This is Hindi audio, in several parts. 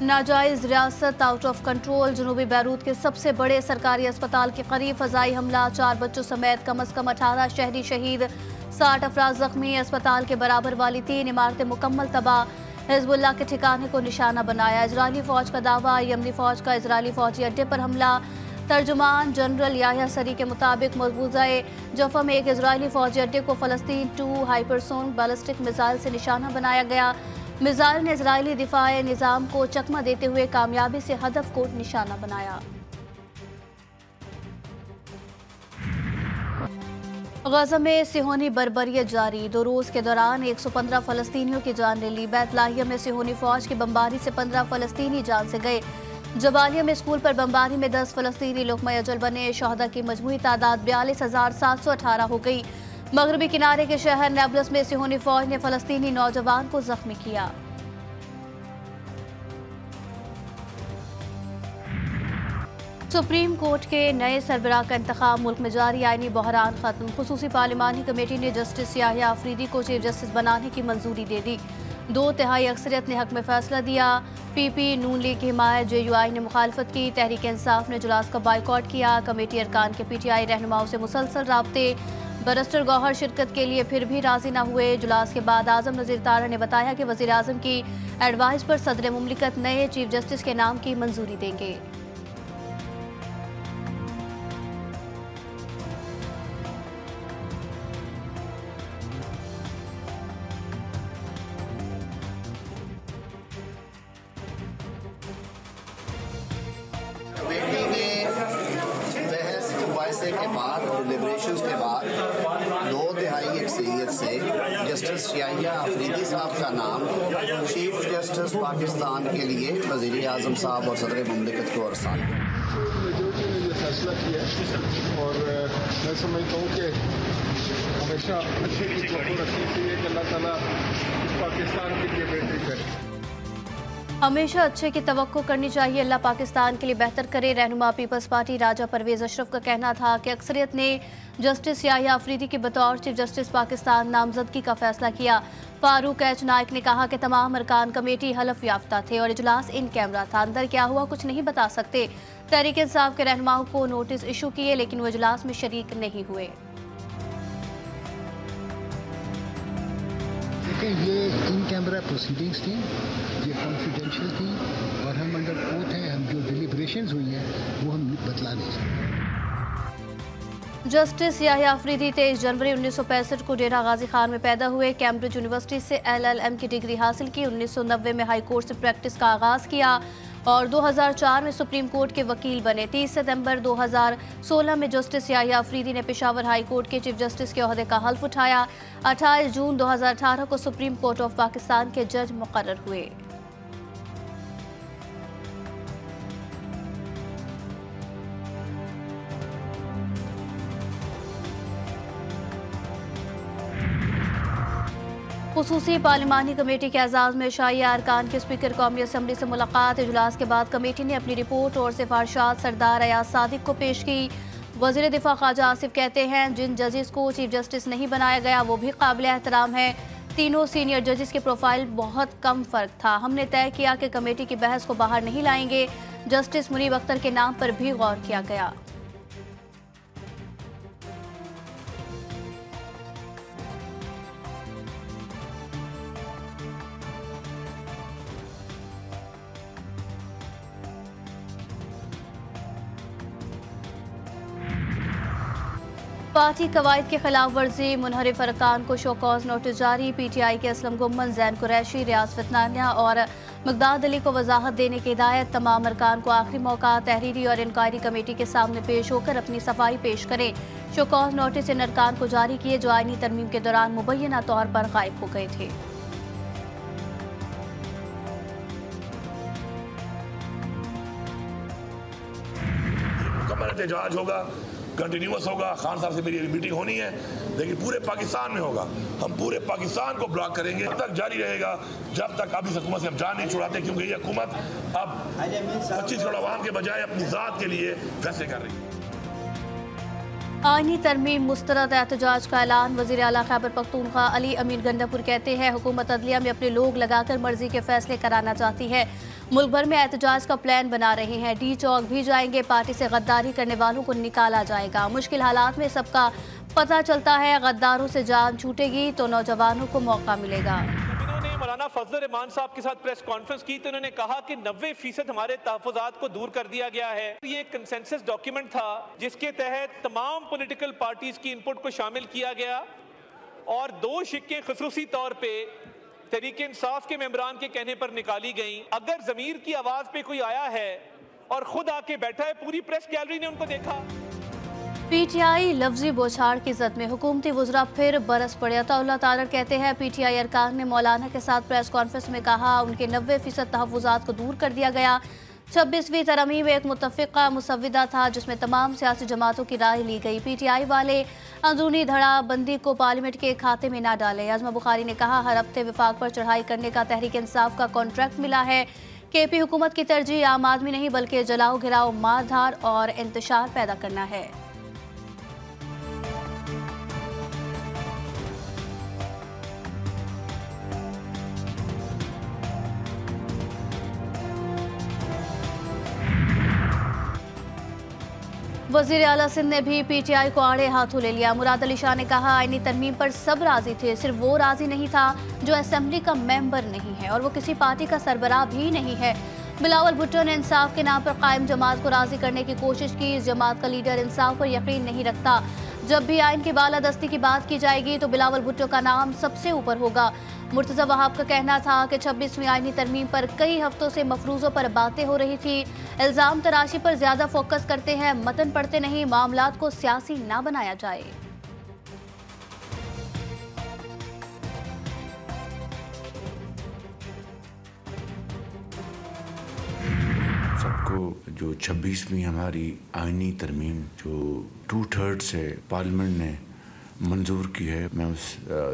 नाजायज रियासत आउट ऑफ कंट्रोल। जनूबी बैरूत के सबसे बड़े सरकारी अस्पताल के करीब फजाई हमला, 4 बच्चों समेत कम अज कम 18 शहरी शहीद, 60 अफराद जख्मी। अस्पताल के बराबर वाली 3 इमारतें मुकम्मल तबाह। हिजबुल्लाह के ठिकाने को निशाना बनाया। इजरायली फौज का दावा, यमनी फौज का इजरायली फौजी अड्डे पर हमला। तर्जुमान जनरल याह्या सरी के मुताबिक मकबूजा जफा में एक इजरायली फौजी अड्डे को फ़लस्तीन 2 हाइपरसोनिक बैलिस्टिक मिसाइल से निशाना बनाया गया। मिसाइल ने इजरायली दिफाए निज़ाम को चकमा देते हुए कामयाबी से हदफ को निशाना बनाया। गजा में सिहोनी बर्बरियत जारी। 2 रोज़ के दौरान 115 फ़लस्तीनियों की जान ले ली। बैतलाहिया में सिहोनी फौज की बमबारी से 15 फ़लस्तीनी जान से गए। जबालिया में स्कूल पर बमबारी में 10 फ़लस्तीनी लुक़मा अजल बने। शहदा की मजमूई तादाद 42,718 हो गई। मगरबी किनारे के शहर नेबलस में सिहोनी फौज ने फ़लस्तीनी नौजवान को जख्मी किया। सुप्रीम कोर्ट के नए सरबराह का इंतखाब, मुल्क में जारी आईनी बहरान खत्म। खुसूसी पार्लिमानी कमेटी ने जस्टिस याह्या अफरीदी को चीफ जस्टिस बनाने की मंजूरी दे दी। 2/3 अक्सरियत ने हक में फैसला दिया। PP नून लीग की हिमायत, JUI ने मुखालफत की। तहरीक इंसाफ ने इजलास का बाइकॉट किया। कमेटी अरकान के PTI रहनुमाओं से मुसलसल राब्ते। बैरिस्टर गौहर शिरकत के लिए फिर भी राजी न हुए। इजलास के बाद आजम नज़ीर तारा ने बताया कि वज़ीर आज़म की एडवाइस पर सदर मुमलिकत नए चीफ जस्टिस के नाम की मंजूरी देंगे। के बाद डिलिब्रेशंस के बाद 2/3 अक्सरियत से जस्टिस याह्या अफरीदी साहब का नाम चीफ जस्टिस पाकिस्तान के लिए वज़ीर आज़म साहब और सदर मुमलिकत को अरसाल। मेजोरिटी ने ये फैसला किया और मैं समझता हूँ कि हमेशा अच्छे की तवक्को रखनी चाहिए कि अल्लाह ताला इस पाकिस्तान के लिए बेहतरी करे। हमेशा अच्छे की तवक्को करनी चाहिए, अल्लाह पाकिस्तान के लिए बेहतर करे। रहनुमा पीपल्स पार्टी राजा परवेज अशरफ का कहना था कि अक्सरियत ने जस्टिस याह्या अफरीदी की बतौर चीफ जस्टिस पाकिस्तान नामजदगी का फैसला किया। फारूक एच नाइक ने कहा कि तमाम अरकान कमेटी हलफ याफ्ता थे और इजलास इन कैमरा था। अंदर क्या हुआ कुछ नहीं बता सकते। तहरीक इंसाफ के रहनुमाओं को नोटिस इशू किए लेकिन वो इजलास में शरीक नहीं हुए। ये इन कैमरा प्रोसीडिंग्स थी, ये कॉन्फिडेंशियल थी और हम अंडर कोर्ट हैं। हम जो डिलिब्रेशंस हुई हैं वो हम बतला नहीं सकते। जस्टिस याह्या अफरीदी 23 जनवरी 1965 को डेरा गाजी खान में पैदा हुए। कैम्ब्रिज यूनिवर्सिटी से LLM की डिग्री हासिल की। 1990 में हाई कोर्ट से प्रैक्टिस का आगाज किया और 2004 में सुप्रीम कोर्ट के वकील बने। 30 सितंबर 2016 में जस्टिस याह्या अफरीदी ने पेशावर हाई कोर्ट के चीफ जस्टिस के ओहदे का हल्फ उठाया। 28 जून 2018 को सुप्रीम कोर्ट ऑफ पाकिस्तान के जज मुकर्रर हुए। खुसूसी पार्लिमानी कमेटी के एजाज में शाहिया अरकान के स्पीकर कौमी असम्बली से मुलाकात। इजलास के बाद कमेटी ने अपनी रिपोर्ट और सिफारिशात सरदार अयाज सादिक को पेश की। वज़ीर दिफा ख्वाजा आसिफ कहते हैं जिन जजेस को चीफ जस्टिस नहीं बनाया गया वो भी काबिल एहतराम है। तीनों सीनियर जजेस के प्रोफाइल बहुत कम फ़र्क था। हमने तय किया कि कमेटी की बहस को बाहर नहीं लाएंगे। जस्टिस मुनीब अख्तर के नाम पर भी गौर किया गया। पार्टी कवायद के खिलाफ वर्जी, मुनहरिफ अरकान को शोकॉज नोटिस जारी। PTI के असलम गुम्मन, जैन कुरैशी, रियाज फितनानिया और मकदाद अली को वजाहत देने की हिदायत। तमाम अरकान को आखिरी मौका तहरीरी और इंक्वायरी कमेटी के सामने पेश होकर अपनी सफाई पेश करें। शोकॉज नोटिस इन अरकान को जारी किए जो आईनी तरमीम के दौरान मुबैना तौर पर गायब हो गए थे। मुकम्मल एहतजाज होगा, कंटिन्यूस होगा। खान साहब से मेरी मीटिंग होनी है लेकिन पूरे पाकिस्तान में होगा। हम पूरे पाकिस्तान को ब्लॉक करेंगे, जब तक जारी रहेगा जब तक अब इस हुकूमत से हम जान नहीं छुड़ाते, क्योंकि ये हुकूमत अब 25 करोड़ आवाम के बजाय अपनी ज़ात के लिए फैसले कर रही है। आईनी तरमीम मुस्तरद एहतजाज का ऐलान। वज़ीर आला खैबर पख्तूनख्वा अली अमीन गंडापुर कहते हैं हुकूमत अदलिया में अपने लोग लगाकर मर्जी के फैसले कराना चाहती है। मुल्क भर में एहतजाज का प्लान बना रहे हैं। डी चौक भी जाएंगे। पार्टी से गद्दारी करने वालों को निकाला जाएगा। मुश्किल हालात में सबका पता चलता है। गद्दारों से जान छूटेगी तो नौजवानों को मौका मिलेगा। मौलाना फजल रहमान साहब के साथ प्रेस कॉन्फ्रेंस की तो उन्होंने कहा कि 90% हमारे तहफ़्फ़ुज़ात को दूर कर दिया गया है। ये कंसेंसस डॉक्यूमेंट था जिसके तहत तमाम पॉलिटिकल पार्टीज की इनपुट को शामिल किया गया और 2 शिक्के खसूसी तौर पे तहरीक इंसाफ के मेंबरान के कहने पर निकाली गई। अगर ज़मीर की आवाज़ पे कोई आया है और खुद आके बैठा है, पूरी प्रेस गैलरी ने उनको देखा। पीटीआई लफ्जी बौछार की जद में हुकूमती वज़रा फिर बरस पड़े। अताउल्लाह तारर कहते हैं पीटीआई अरकान ने मौलाना के साथ प्रेस कॉन्फ्रेंस में कहा उनके 90% तहफ़्फ़ुज़ात को दूर कर दिया गया। 26वीं तरमीम एक मुत्तफ़िक़ा मुसव्विदा था जिसमें तमाम सियासी जमातों की राय ली गई। पीटीआई वाले अंदरूनी धड़ा बंदी को पार्लियामेंट के खाते में न डालें। आज़मा बुखारी ने कहा हर हफ्ते विफाक पर चढ़ाई करने का तहरीक इंसाफ का कॉन्ट्रैक्ट मिला है। केपी हुकूमत की तरजीह आम आदमी नहीं बल्कि जलाओ घिराओ मार धार और इंतशार पैदा करना है। वज़ीर आला सिंध ने भी पीटीआई को आड़े हाथों ले लिया। मुराद अली शाह ने कहा आईनी तरमीम पर सब राजी थे, सिर्फ वो राजी नहीं था जो असेंबली का मेंबर नहीं है और वो किसी पार्टी का सरबराह भी नहीं है। बिलावल भुट्टो ने इंसाफ के नाम पर कायम जमात को राजी करने की कोशिश की। इस जमात का लीडर इंसाफ पर यकीन नहीं रखता। जब भी आइन की बालादस्ती की बात की जाएगी तो बिलावल भुट्टो का नाम सबसे ऊपर होगा। मुर्तज़ा वहाब का कहना था कि 26वीं आईनी तरमीम पर कई हफ्तों से मफरूज़ों पर बातें हो रही थी। इल्ज़ाम तराशी पर ज़्यादा फोकस करते हैं, मतन पढ़ते नहीं। मामलात को सियासी ना बनाया जाए। सबको जो 26वीं हमारी आईनी तरमीम जो 2/3 से पार्लियामेंट ने मंजूर की है, मैं उस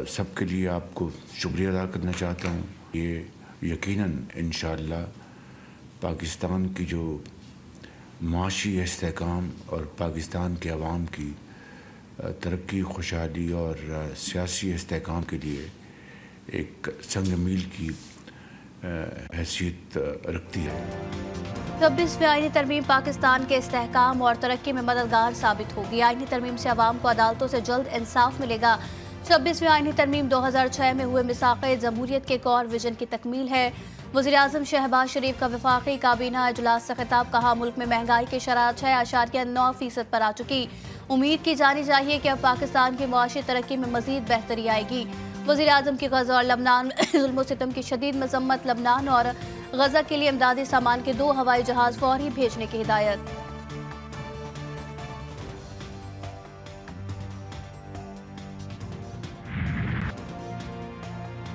सब के लिए आपको शुक्रिया अदा करना चाहता हूँ। ये यकीनन इंशाअल्लाह पाकिस्तान की जो माशी इस्तेहकाम और पाकिस्तान के अवाम की तरक्की, खुशहाली और सियासी इस्तेहकाम के लिए एक संग मील की हैसियत रखती है। 26वीं आईनी तरमीम पाकिस्तान के इस्तेहकाम और तरक्की में मददगार साबित होगी। आईनी तरमीम से अवाम को अदालतों से जल्द इंसाफ मिलेगा। 26वीं आईनी तरमीम 2006 में हुए मिसाक़े जमहूरियत के एक और विजन की तकमील है। वज़ीर आज़म शहबाज शरीफ का वफाकी काबीना इजलास से खिताब। कहा मुल्क में महंगाई की शरह 6.9% पर आ चुकी। उम्मीद की जानी चाहिए कि अब पाकिस्तान की मुआशी तरक्की में मज़ीद बेहतरी आएगी। वज़ीर आज़म की गज़ा और लबनान ज़ुल्म सितम की शदीद मज़म्मत। लबनान और गज़ा के लिए इमदादी सामान के 2 हवाई जहाज़ फौरी भेजने की हिदायत।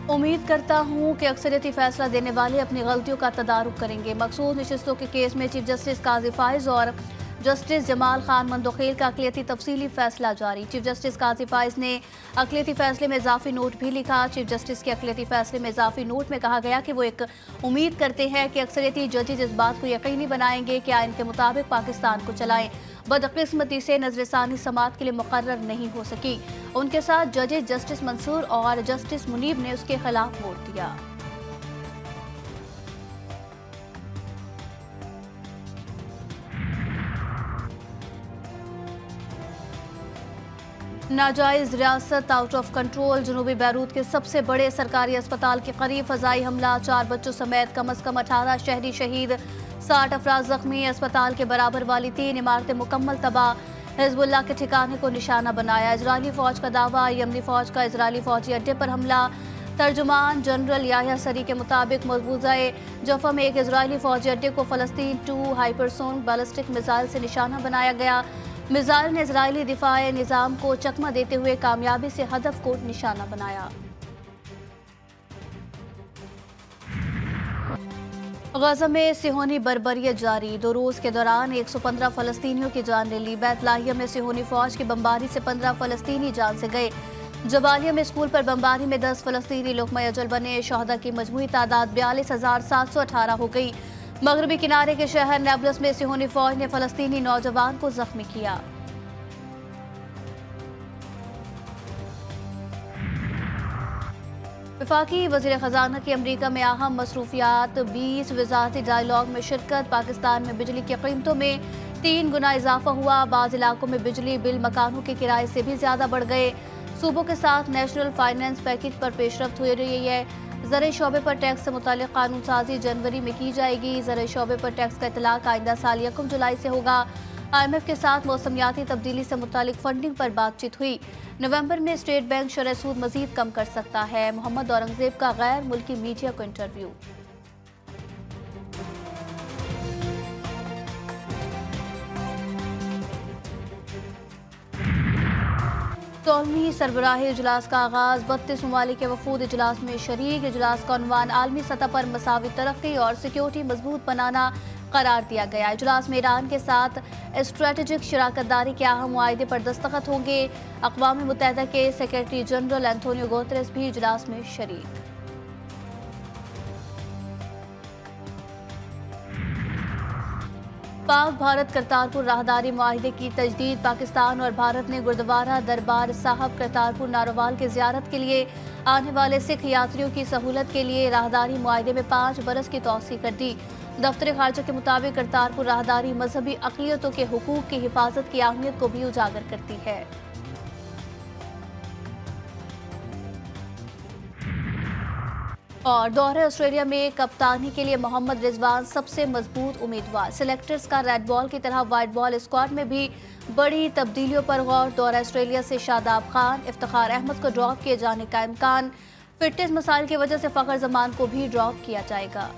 उम्मीद करता हूँ कि अक्सरियती फैसला देने वाले अपनी गलतियों का तदारुक करेंगे। मखसूस नशिस्तों के केस में चीफ जस्टिस काजी फाइज और जस्टिस जमाल खान मंदोखेल का अक़लियती तफसीली फैसला जारी। चीफ जस्टिस काजी फाइज ने अक़लियती फैसले में इजाफी नोट भी लिखा। चीफ जस्टिस के अक़लियती फैसले में इजाफी नोट में कहा गया कि वो एक उम्मीद करते हैं कि अक्सरियती जजेज इस बात को यकीनी बनाएंगे कि आइन के मुताबिक पाकिस्तान को चलाएं। बदकिस्मती से नजरसानी समात के लिए मुकर्रर नहीं हो सकी। उनके साथ जजेज जस्टिस मंसूर और जस्टिस मुनीब ने उसके खिलाफ वोट दिया। नाजायज रियासत आउट ऑफ कंट्रोल। जनूबी बैरूत के सबसे बड़े सरकारी अस्पताल के करीब फजाई हमला। 4 बच्चों समेत कम अज कम 18 शहरी शहीद, 60 अफराद जख्मी। अस्पताल के बराबर वाली 3 इमारतें मुकम्मल तबाह। हिजबुल्लाह के ठिकाने को निशाना बनाया। इजरायली फौज का दावा, यमनी फौज का इजरायली फौजी अड्डे पर हमला। तर्जुमान जनरल याह्या सरी के मुताबिक मजबूजा जफा में एक इजरायली फौजी अड्डे को फ़लस्तीन 2 हाइपरसोनिक बैलिस्टिक मिसाइल से निशाना बनाया गया। मिसाइल ने इजरायली दिफाए निज़ाम को चकमा देते हुए कामयाबी से हदफ को निशाना बनाया। गज़ा में सिहोनी बर्बरियत जारी। 2 रोज़ के दौरान 115 फ़लस्तीनियों की जान ले ली। बैतलाहिया में सिहोनी फौज की बमबारी से 15 फ़लस्तीनी जान से गए। जबालिया में स्कूल पर बमबारी में 10 फ़लस्तीनी लोकमा अजल बने। शहदा की मजमूई तादाद 42,718 हो गई। मगरबी किनारे के शहर नेबलस में सिहोनी फौज ने फ़लस्तीनी नौजवान को जख्मी किया। वफाकी वज़ीर ख़जाना की अमरीका में अहम मसरूफियात, 20 वज़ारती डायलॉग में शिरकत। पाकिस्तान में बिजली की कीमतों में 3 गुना इजाफा हुआ। बाज़ इलाकों में बिजली बिल मकानों के किराए से भी ज़्यादा बढ़ गए। सूबों के साथ नेशनल फाइनेंस पैकेज पर पेशरफ्त हो रही है। ज़राई शोबे पर टैक्स से मुतालिक कानून साजी जनवरी में की जाएगी। ज़राई शोबे पर टैक्स का इतलाक आइंदा साल 1 जुलाई से होगा। IMF के साथ मौसमियाती तब्दीली से मुतालिक फंडिंग पर बातचीत हुई। नवंबर में स्टेट बैंक शरह सूद मजीद कम कर सकता है। मोहम्मद औरंगजेब का गैर मुल्की मीडिया को इंटरव्यू। तौलमी सरबराही इजलास का आगाज। 32 ममालिक के वफूद इजलास में शरीक। इजलास का उन्वान आलमी सतह पर मसावी तरक्की और सिक्योरिटी मजबूत बनाना करार दिया गया। इजलास में ईरान के साथ स्ट्रेटेजिक शराकतदारी के अहम मुआहदे पर दस्तखत होंगे। अक़वाम मुत्तहिदा के सेक्रेटरी जनरल एंटोनियो गुतेरेस भी इजलास में शरीक। पाक भारत करतारपुर राहदारी मुआहदे की तजदीद। पाकिस्तान और भारत ने गुरुद्वारा दरबार साहब करतारपुर नारोवाल की ज़ियारत के लिए आने वाले सिख यात्रियों की सहूलत के लिए राहदारी मुआहदे में 5 बरस की तौसीह कर दी। दफ्तर खारजा के मुताबिक करतारपुर राहदारी मजहबी अक़लियतों के हुकूक की हिफाजत की अहमियत को भी उजागर करती है। और दौरे ऑस्ट्रेलिया में कप्तानी के लिए मोहम्मद रिजवान सबसे मजबूत उम्मीदवार। सिलेक्टर्स का रेड बॉल की तरह वाइट बॉल स्क्वाड में भी बड़ी तब्दीलियों पर गौर। दौरा ऑस्ट्रेलिया से शादाब खान, इफ्तिखार अहमद को ड्रॉप किए जाने का इम्कान। फिटनेस मसाइल की वजह से फ़खर जमान को भी ड्रॉप किया जाएगा।